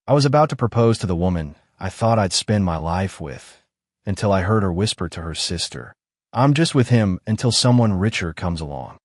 I was about to propose to the woman I thought I'd spend my life with, until I heard her whisper to her sister, "I'm just with him until someone richer comes along."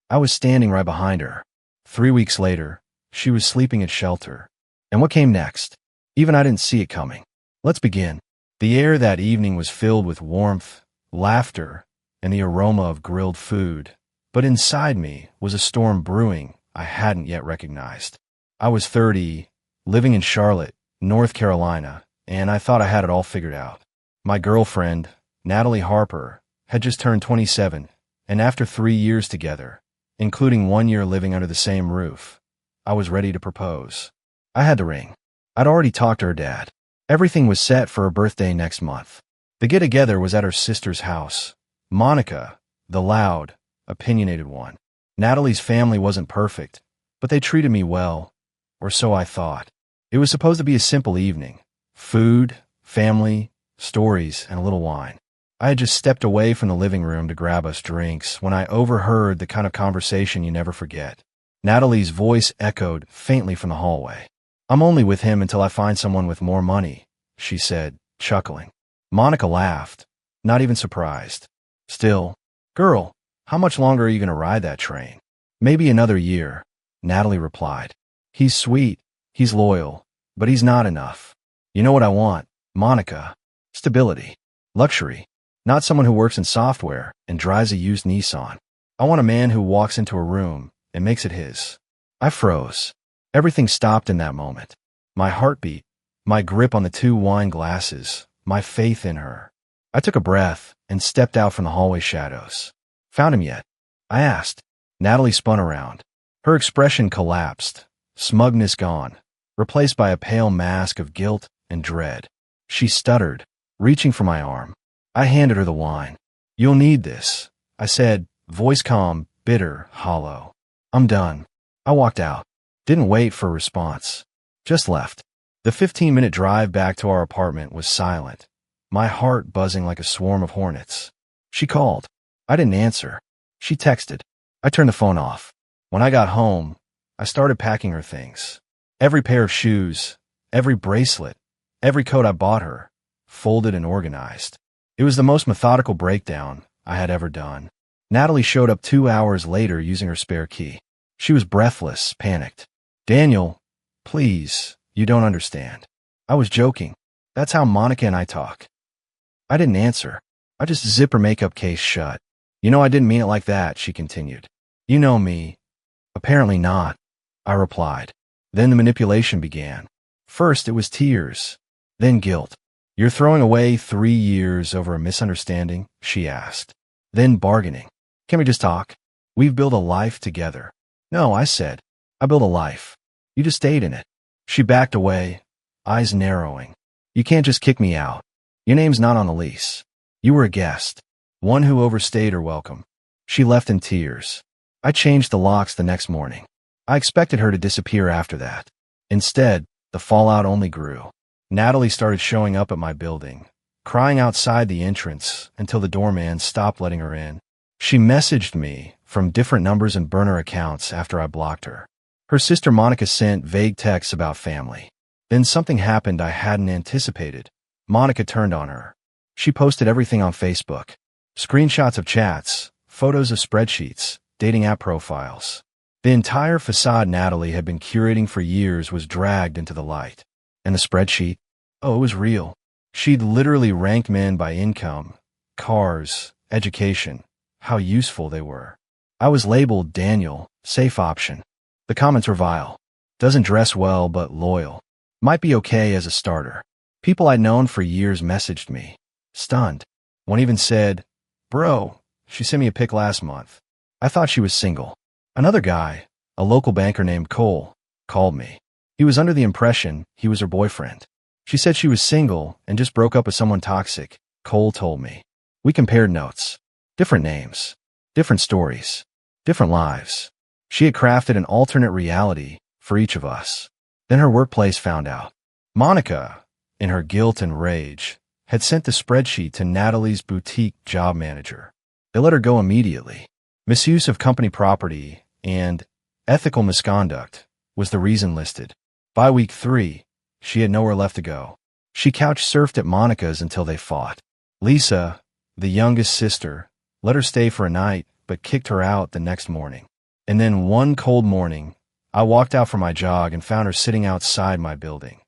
I was standing right behind her. 3 weeks later, she was sleeping at shelter. And what came next? Even I didn't see it coming. Let's begin. The air that evening was filled with warmth, laughter, and the aroma of grilled food. But inside me was a storm brewing I hadn't yet recognized. I was 30, living in Charlotte, North Carolina, and I thought I had it all figured out. My girlfriend, Natalie Harper, had just turned 27, and after 3 years together, including 1 year living under the same roof, I was ready to propose. I had the ring. I'd already talked to her dad. Everything was set for her birthday next month. The get-together was at her sister's house. Monica, the loud, opinionated one. Natalie's family wasn't perfect, but they treated me well, or so I thought. It was supposed to be a simple evening. Food, family, stories, and a little wine. I had just stepped away from the living room to grab us drinks when I overheard the kind of conversation you never forget. Natalie's voice echoed faintly from the hallway. "I'm only with him until I find someone with more money," she said, chuckling. Monica laughed, not even surprised. "Still, girl, how much longer are you going to ride that train?" "Maybe another year," Natalie replied. "He's sweet, he's loyal, but he's not enough. You know what I want, Monica? Stability. Luxury. Not someone who works in software and drives a used Nissan. I want a man who walks into a room and makes it his." I froze. Everything stopped in that moment. My heartbeat, my grip on the 2 wine glasses, my faith in her. I took a breath and stepped out from the hallway shadows. "Found him yet?" I asked. Natalie spun around. Her expression collapsed, smugness gone, replaced by a pale mask of guilt and dread. She stuttered, reaching for my arm. I handed her the wine. "You'll need this," I said, voice calm, bitter, hollow. "I'm done." I walked out. Didn't wait for a response. Just left. The 15-minute drive back to our apartment was silent, my heart buzzing like a swarm of hornets. She called. I didn't answer. She texted. I turned the phone off. When I got home, I started packing her things. Every pair of shoes, every bracelet, every coat I bought her, folded and organized. It was the most methodical breakdown I had ever done. Natalie showed up 2 hours later using her spare key. She was breathless, panicked. "Daniel, please, you don't understand." I was joking. That's how Monica and I talk. I didn't answer. I just zipped her makeup case shut. "You know I didn't mean it like that," she continued. "You know me." "Apparently not," I replied. Then the manipulation began. First it was tears, then guilt. "You're throwing away 3 years over a misunderstanding?" she asked. Then bargaining. "Can we just talk? We've built a life together." "No," I said. "I built a life. You just stayed in it." She backed away, eyes narrowing. "You can't just kick me out. Your name's not on the lease. You were a guest, one who overstayed her welcome." She left in tears. I changed the locks the next morning. I expected her to disappear after that. Instead, the fallout only grew. Natalie started showing up at my building, crying outside the entrance until the doorman stopped letting her in. She messaged me from different numbers and burner accounts after I blocked her. Her sister Monica sent vague texts about family. Then something happened I hadn't anticipated. Monica turned on her. She posted everything on Facebook. Screenshots of chats, photos of spreadsheets, dating app profiles. The entire facade Natalie had been curating for years was dragged into the light. And the spreadsheet? Oh, it was real. She'd literally ranked men by income, cars, education, how useful they were. I was labeled Daniel, safe option. The comments were vile. Doesn't dress well, but loyal. Might be okay as a starter. People I'd known for years messaged me. Stunned. One even said, "Bro, she sent me a pic last month." I thought she was single. Another guy, a local banker named Cole, called me. He was under the impression he was her boyfriend. She said she was single and just broke up with someone toxic, Cole told me. We compared notes. Different names. Different stories. Different lives. She had crafted an alternate reality for each of us. Then her workplace found out. Monica, in her guilt and rage, had sent the spreadsheet to Natalie's boutique job manager. They let her go immediately. Misuse of company property and ethical misconduct was the reason listed. By week 3, She had nowhere left to go. She couch surfed at Monica's until they fought. Lisa, the youngest sister, let her stay for a night, but kicked her out the next morning. And then one cold morning, I walked out for my jog and found her sitting outside my building,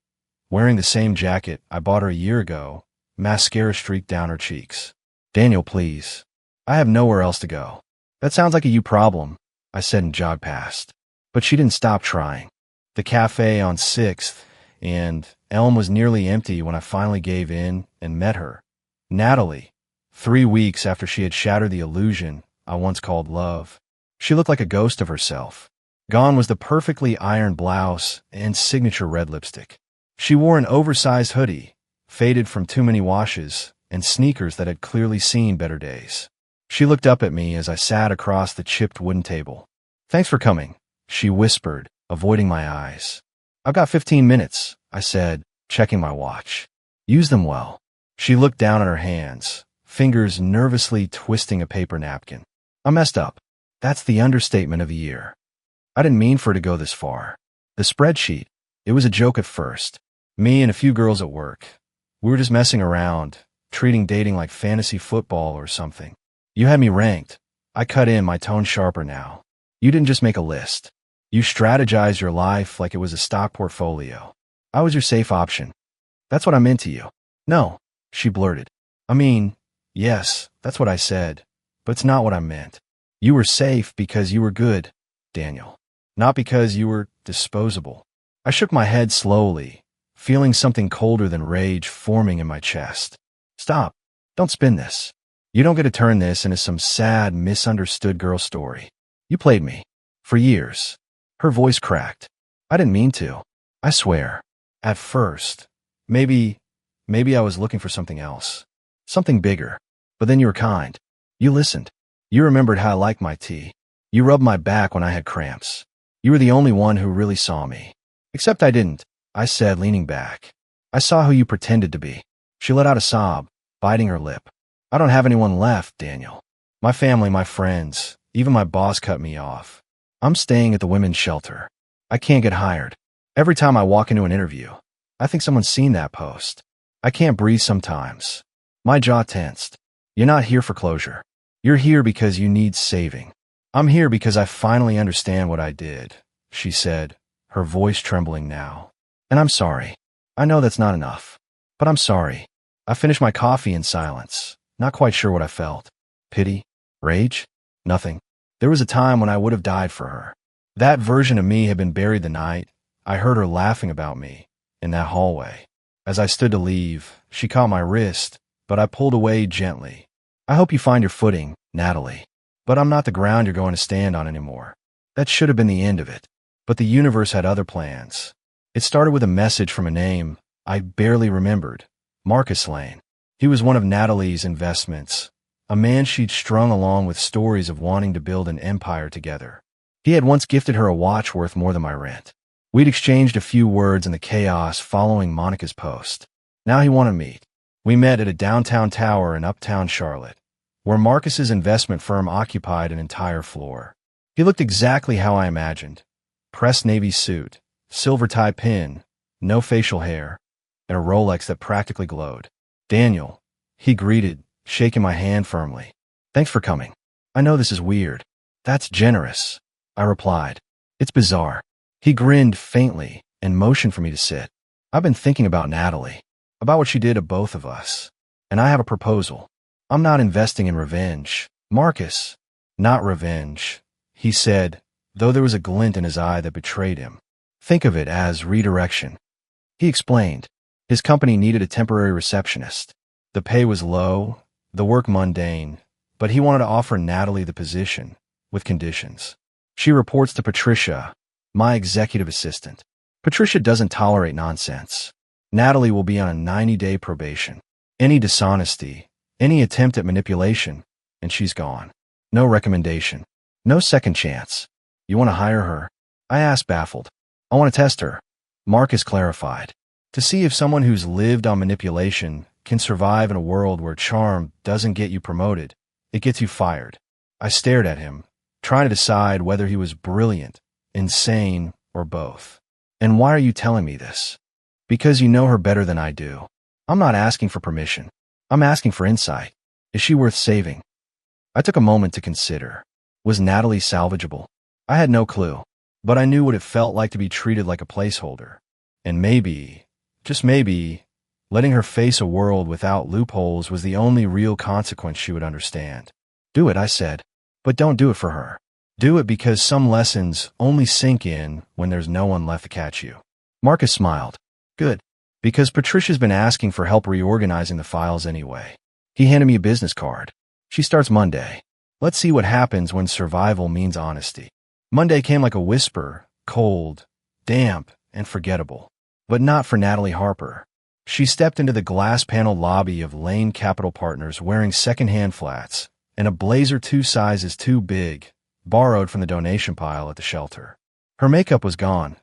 wearing the same jacket I bought her a year ago, mascara streaked down her cheeks. Daniel, please. I have nowhere else to go. That sounds like a you problem, I said and jogged past. But she didn't stop trying. The cafe on 6th and Elm was nearly empty when I finally gave in and met her. Natalie, 3 weeks after she had shattered the illusion I once called love. She looked like a ghost of herself. Gone was the perfectly ironed blouse and signature red lipstick. She wore an oversized hoodie, faded from too many washes, and sneakers that had clearly seen better days. She looked up at me as I sat across the chipped wooden table. Thanks for coming, she whispered, avoiding my eyes. I've got 15 minutes, I said, checking my watch. Use them well. She looked down at her hands, fingers nervously twisting a paper napkin. I messed up. That's the understatement of the year. I didn't mean for it to go this far. The spreadsheet, it was a joke at first. Me and a few girls at work. We were just messing around, treating dating like fantasy football or something. You had me ranked. I cut in, my tone sharper now. You didn't just make a list. You strategized your life like it was a stock portfolio. I was your safe option. That's what I'm into you. No, she blurted. I mean, yes, that's what I said, but it's not what I meant. You were safe because you were good, Daniel. Not because you were disposable. I shook my head slowly, feeling something colder than rage forming in my chest. Stop. Don't spin this. You don't get to turn this into some sad, misunderstood girl story. You played me. For years. Her voice cracked. I didn't mean to. I swear. At first. Maybe I was looking for something else. Something bigger. But then you were kind. You listened. You remembered how I liked my tea. You rubbed my back when I had cramps. You were the only one who really saw me. Except I didn't, I said, leaning back. I saw who you pretended to be. She let out a sob, biting her lip. I don't have anyone left, Daniel. My family, my friends, even my boss cut me off. I'm staying at the women's shelter. I can't get hired. Every time I walk into an interview, I think someone's seen that post. I can't breathe sometimes. My jaw tensed. You're not here for closure. You're here because you need saving. I'm here because I finally understand what I did, she said, her voice trembling now. And I'm sorry. I know that's not enough. But I'm sorry. I finished my coffee in silence, not quite sure what I felt. Pity? Rage? Nothing. There was a time when I would have died for her. That version of me had been buried the night I heard her laughing about me in that hallway. As I stood to leave, she caught my wrist, but I pulled away gently. I hope you find your footing, Natalie. But I'm not the ground you're going to stand on anymore. That should have been the end of it. But the universe had other plans. It started with a message from a name I barely remembered, Marcus Lane. He was one of Natalie's investments, a man she'd strung along with stories of wanting to build an empire together. He had once gifted her a watch worth more than my rent. We'd exchanged a few words in the chaos following Monica's post. Now he wanted to meet. We met at a downtown tower in uptown Charlotte, where Marcus's investment firm occupied an entire floor. He looked exactly how I imagined. Pressed navy suit, silver tie pin, no facial hair, and a Rolex that practically glowed. Daniel, he greeted, shaking my hand firmly. Thanks for coming. I know this is weird. That's generous, I replied. It's bizarre. He grinned faintly and motioned for me to sit. I've been thinking about Natalie, about what she did to both of us, and I have a proposal. I'm not investing in revenge. Marcus, not revenge, he said, though there was a glint in his eye that betrayed him. Think of it as redirection. He explained. His company needed a temporary receptionist. The pay was low, the work mundane, but he wanted to offer Natalie the position, with conditions. She reports to Patricia, my executive assistant. Patricia doesn't tolerate nonsense. Natalie will be on a 90-day probation. Any dishonesty, any attempt at manipulation, and she's gone. No recommendation. No second chance. You want to hire her? I asked, baffled. I want to test her. Marcus clarified. To see if someone who's lived on manipulation can survive in a world where charm doesn't get you promoted, it gets you fired. I stared at him, trying to decide whether he was brilliant, insane, or both. And why are you telling me this? Because you know her better than I do. I'm not asking for permission. I'm asking for insight. Is she worth saving? I took a moment to consider. Was Natalie salvageable? I had no clue, but I knew what it felt like to be treated like a placeholder. And maybe, just maybe, letting her face a world without loopholes was the only real consequence she would understand. Do it, I said, but don't do it for her. Do it because some lessons only sink in when there's no one left to catch you. Marcus smiled. Good, because Patricia's been asking for help reorganizing the files anyway. He handed me a business card. She starts Monday. Let's see what happens when survival means honesty. Monday came like a whisper, cold, damp, and forgettable. But not for Natalie Harper. She stepped into the glass-paneled lobby of Lane Capital Partners wearing second-hand flats and a blazer 2 sizes too big, borrowed from the donation pile at the shelter. Her makeup was gone,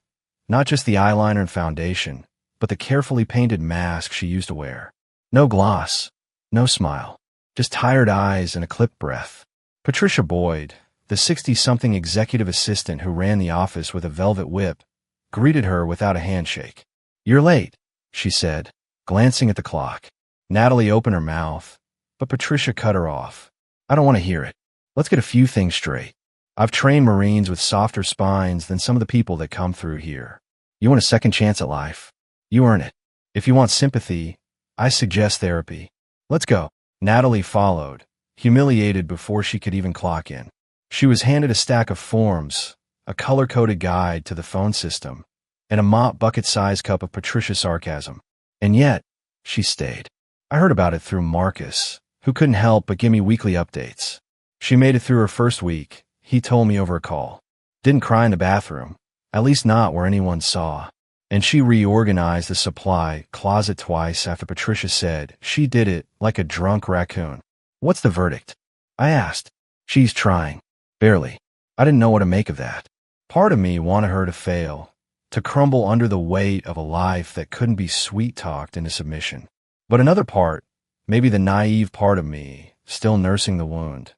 not just the eyeliner and foundation, but the carefully painted mask she used to wear. No gloss, no smile, just tired eyes and a clipped breath. Patricia Boyd, the 60-something executive assistant who ran the office with a velvet whip, greeted her without a handshake. You're late, she said, glancing at the clock. Natalie opened her mouth, but Patricia cut her off. I don't want to hear it. Let's get a few things straight. I've trained Marines with softer spines than some of the people that come through here. You want a second chance at life? You earn it. If you want sympathy, I suggest therapy. Let's go. Natalie followed, humiliated before she could even clock in. She was handed a stack of forms, a color-coded guide to the phone system, and a mop bucket-sized cup of Patricia's sarcasm. And yet, she stayed. I heard about it through Marcus, who couldn't help but give me weekly updates. She made it through her first week, he told me over a call. Didn't cry in the bathroom, at least not where anyone saw. And she reorganized the supply closet twice after Patricia said she did it like a drunk raccoon. What's the verdict? I asked. She's trying. Barely. I didn't know what to make of that. Part of me wanted her to fail, to crumble under the weight of a life that couldn't be sweet-talked into submission. But another part, maybe the naive part of me, still nursing the wound,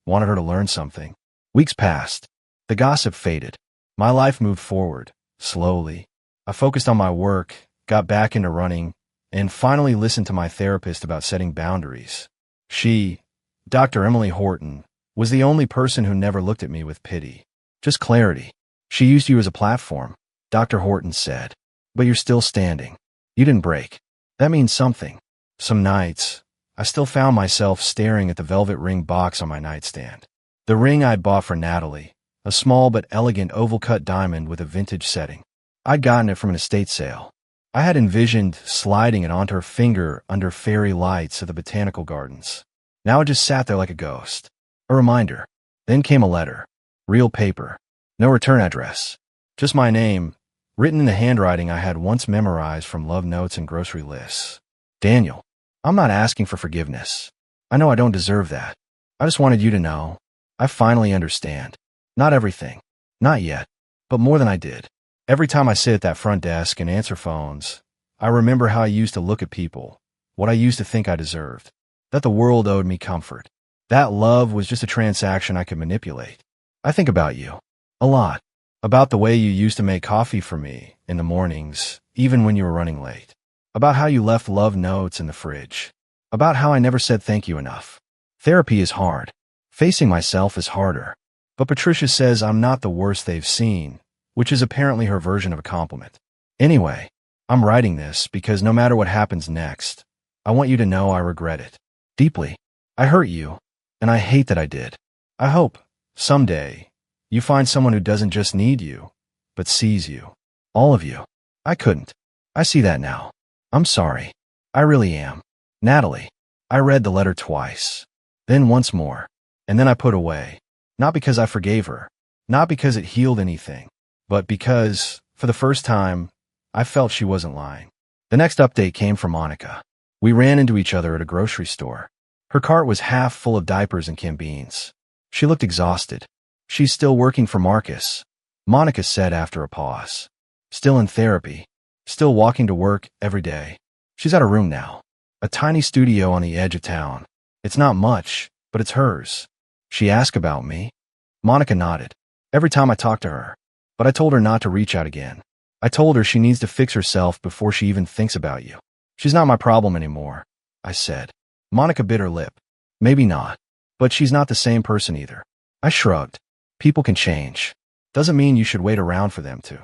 wanted her to learn something. Weeks passed. The gossip faded. My life moved forward, slowly. I focused on my work, got back into running, and finally listened to my therapist about setting boundaries. She, Dr. Emily Horton, was the only person who never looked at me with pity. Just clarity. She used you as a platform, Dr. Horton said. But you're still standing. You didn't break. That means something. Some nights, I still found myself staring at the velvet ring box on my nightstand. The ring I'd bought for Natalie, a small but elegant oval-cut diamond with a vintage setting. I'd gotten it from an estate sale. I had envisioned sliding it onto her finger under fairy lights at the botanical gardens. Now it just sat there like a ghost. A reminder. Then came a letter. Real paper. No return address. Just my name, written in the handwriting I had once memorized from love notes and grocery lists. Daniel, I'm not asking for forgiveness. I know I don't deserve that. I just wanted you to know. I finally understand. Not everything. Not yet. But more than I did. Every time I sit at that front desk and answer phones, I remember how I used to look at people, what I used to think I deserved, that the world owed me comfort. That love was just a transaction I could manipulate. I think about you. A lot. About the way you used to make coffee for me in the mornings, even when you were running late. About how you left love notes in the fridge. About how I never said thank you enough. Therapy is hard. Facing myself is harder. But Patricia says I'm not the worst they've seen, which is apparently her version of a compliment. Anyway, I'm writing this because no matter what happens next, I want you to know I regret it. Deeply. I hurt you, and I hate that I did. I hope, someday, you find someone who doesn't just need you, but sees you. All of you. I couldn't. I see that now. I'm sorry. I really am. Natalie. I read the letter twice. Then once more. And then I put away. Not because I forgave her. Not because it healed anything. But because, for the first time, I felt she wasn't lying. The next update came from Monica. We ran into each other at a grocery store. Her cart was half full of diapers and canned beans. She looked exhausted. She's still working for Marcus, Monica said after a pause. Still in therapy. Still walking to work every day. She's got a room now. A tiny studio on the edge of town. It's not much, but it's hers. She asked about me. Monica nodded. Every time I talked to her. But I told her not to reach out again. I told her she needs to fix herself before she even thinks about you. She's not my problem anymore, I said. Monica bit her lip. Maybe not. But she's not the same person either. I shrugged. People can change. Doesn't mean you should wait around for them to.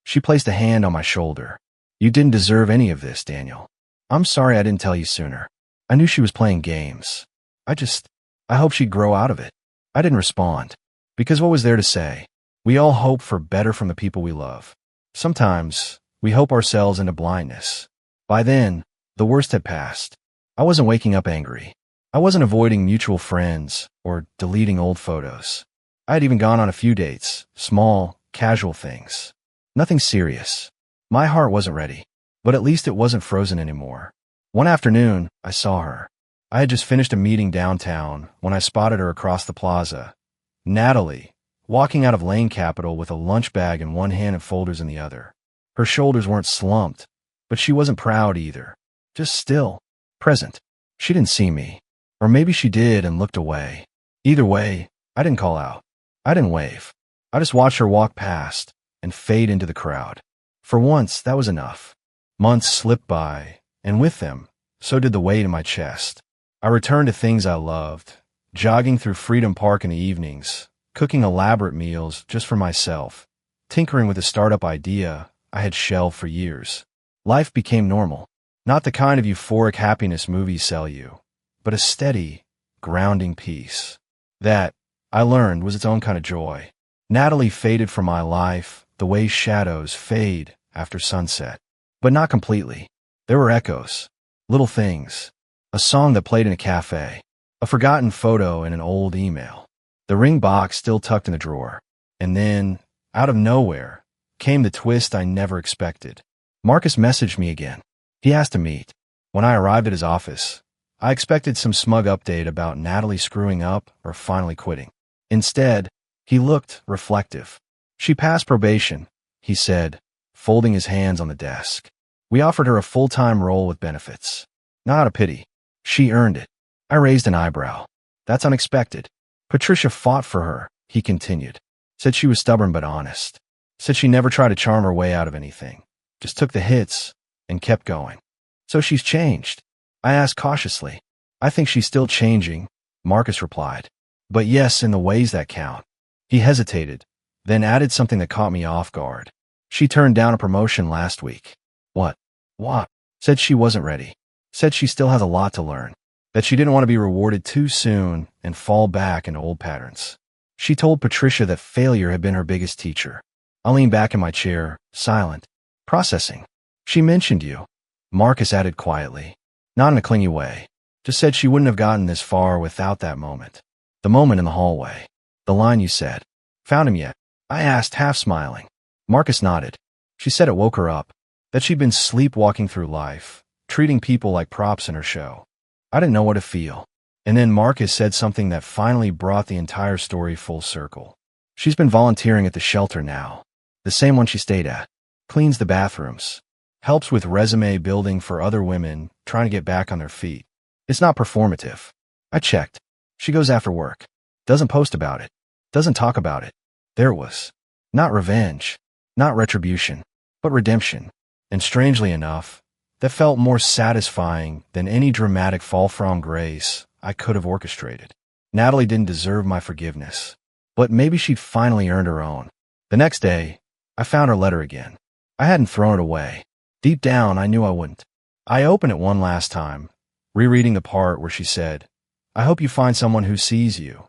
She placed a hand on my shoulder. You didn't deserve any of this, Daniel. I'm sorry I didn't tell you sooner. I knew she was playing games. I hope she'd grow out of it. I didn't respond. Because what was there to say? We all hope for better from the people we love. Sometimes, we hope ourselves into blindness. By then, the worst had passed. I wasn't waking up angry. I wasn't avoiding mutual friends or deleting old photos. I had even gone on a few dates, small, casual things. Nothing serious. My heart wasn't ready, but at least it wasn't frozen anymore. One afternoon, I saw her. I had just finished a meeting downtown when I spotted her across the plaza. Natalie, walking out of Lane Capital with a lunch bag in one hand and folders in the other. Her shoulders weren't slumped, but she wasn't proud either. Just still, present. She didn't see me. Or maybe she did and looked away. Either way, I didn't call out. I didn't wave. I just watched her walk past and fade into the crowd. For once, that was enough. Months slipped by, and with them, so did the weight in my chest. I returned to things I loved, jogging through Freedom Park in the evenings, cooking elaborate meals just for myself, tinkering with a startup idea I had shelved for years. Life became normal. Not the kind of euphoric happiness movies sell you, but a steady, grounding peace. That, I learned, was its own kind of joy. Natalie faded from my life the way shadows fade after sunset. But not completely. There were echoes, little things, a song that played in a cafe, a forgotten photo in an old email, the ring box still tucked in the drawer. And then, out of nowhere, came the twist I never expected. Marcus messaged me again. He asked to meet. When I arrived at his office, I expected some smug update about Natalie screwing up or finally quitting. Instead, he looked reflective. She passed probation, he said, folding his hands on the desk. We offered her a full-time role with benefits. Not out of pity. She earned it. I raised an eyebrow. That's unexpected. Patricia fought for her, he continued. Said she was stubborn but honest. Said she never tried to charm her way out of anything. Just took the hits and kept going. So she's changed. I asked cautiously. I think she's still changing, Marcus replied. But yes, in the ways that count. He hesitated, then added something that caught me off guard. She turned down a promotion last week. What? Said she wasn't ready. Said she still has a lot to learn. That she didn't want to be rewarded too soon and fall back into old patterns. She told Patricia that failure had been her biggest teacher. I leaned back in my chair, silent, processing. She mentioned you, Marcus added quietly. Not in a clingy way. Just said she wouldn't have gotten this far without that moment. The moment in the hallway. The line you said. Found him yet? I asked, half smiling. Marcus nodded. She said it woke her up. That she'd been sleepwalking through life, treating people like props in her show. I didn't know what to feel. And then Marcus said something that finally brought the entire story full circle. She's been volunteering at the shelter now. The same one she stayed at. Cleans the bathrooms. Helps with resume building for other women trying to get back on their feet. It's not performative. I checked. She goes after work. Doesn't post about it. Doesn't talk about it. There it was. Not revenge. Not retribution. But redemption. And strangely enough, that felt more satisfying than any dramatic fall from grace I could have orchestrated. Natalie didn't deserve my forgiveness. But maybe she'd finally earned her own. The next day, I found her letter again. I hadn't thrown it away. Deep down, I knew I wouldn't. I opened it one last time, rereading the part where she said, I hope you find someone who sees you,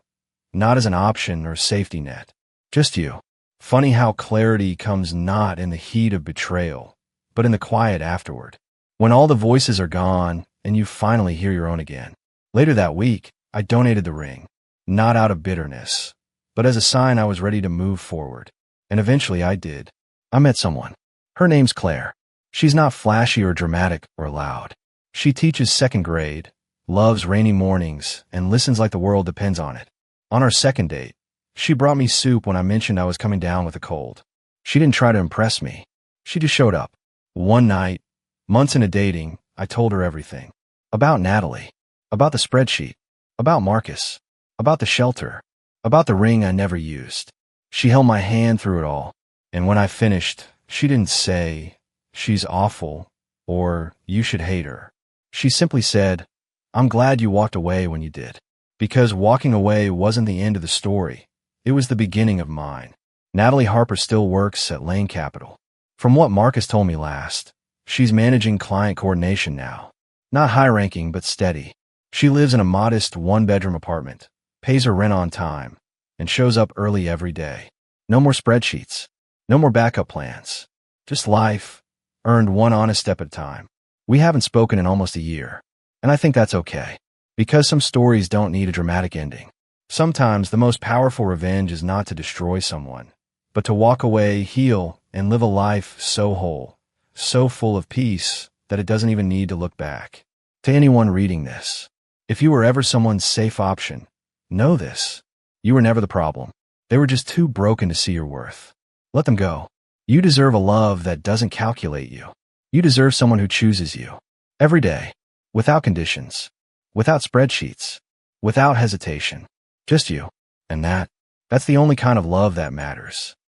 not as an option or safety net, just you. Funny how clarity comes not in the heat of betrayal, but in the quiet afterward, when all the voices are gone and you finally hear your own again. Later that week, I donated the ring, not out of bitterness, but as a sign I was ready to move forward. And eventually I did. I met someone. Her name's Claire. She's not flashy or dramatic or loud. She teaches second grade, loves rainy mornings, and listens like the world depends on it. On our second date, she brought me soup when I mentioned I was coming down with a cold. She didn't try to impress me. She just showed up. One night, months into dating, I told her everything. About Natalie. About the spreadsheet. About Marcus. About the shelter. About the ring I never used. She held my hand through it all. And when I finished, She didn't say, "She's awful," or "You should hate her." She simply said, "I'm glad you walked away when you did." Because walking away wasn't the end of the story. It was the beginning of mine. Natalie Harper still works at Lane Capital. From what Marcus told me last, she's managing client coordination now. Not high-ranking, but steady. She lives in a modest one-bedroom apartment, pays her rent on time, and shows up early every day. No more spreadsheets. No more backup plans. Just life, earned one honest step at a time. We haven't spoken in almost a year, and I think that's okay. Because some stories don't need a dramatic ending. Sometimes the most powerful revenge is not to destroy someone, but to walk away, heal, and live a life so whole, so full of peace, that it doesn't even need to look back. To anyone reading this, if you were ever someone's safe option, know this. You were never the problem. They were just too broken to see your worth. Let them go. You deserve a love that doesn't calculate you. You deserve someone who chooses you. Every day. Without conditions. Without spreadsheets. Without hesitation. Just you. And that's the only kind of love that matters.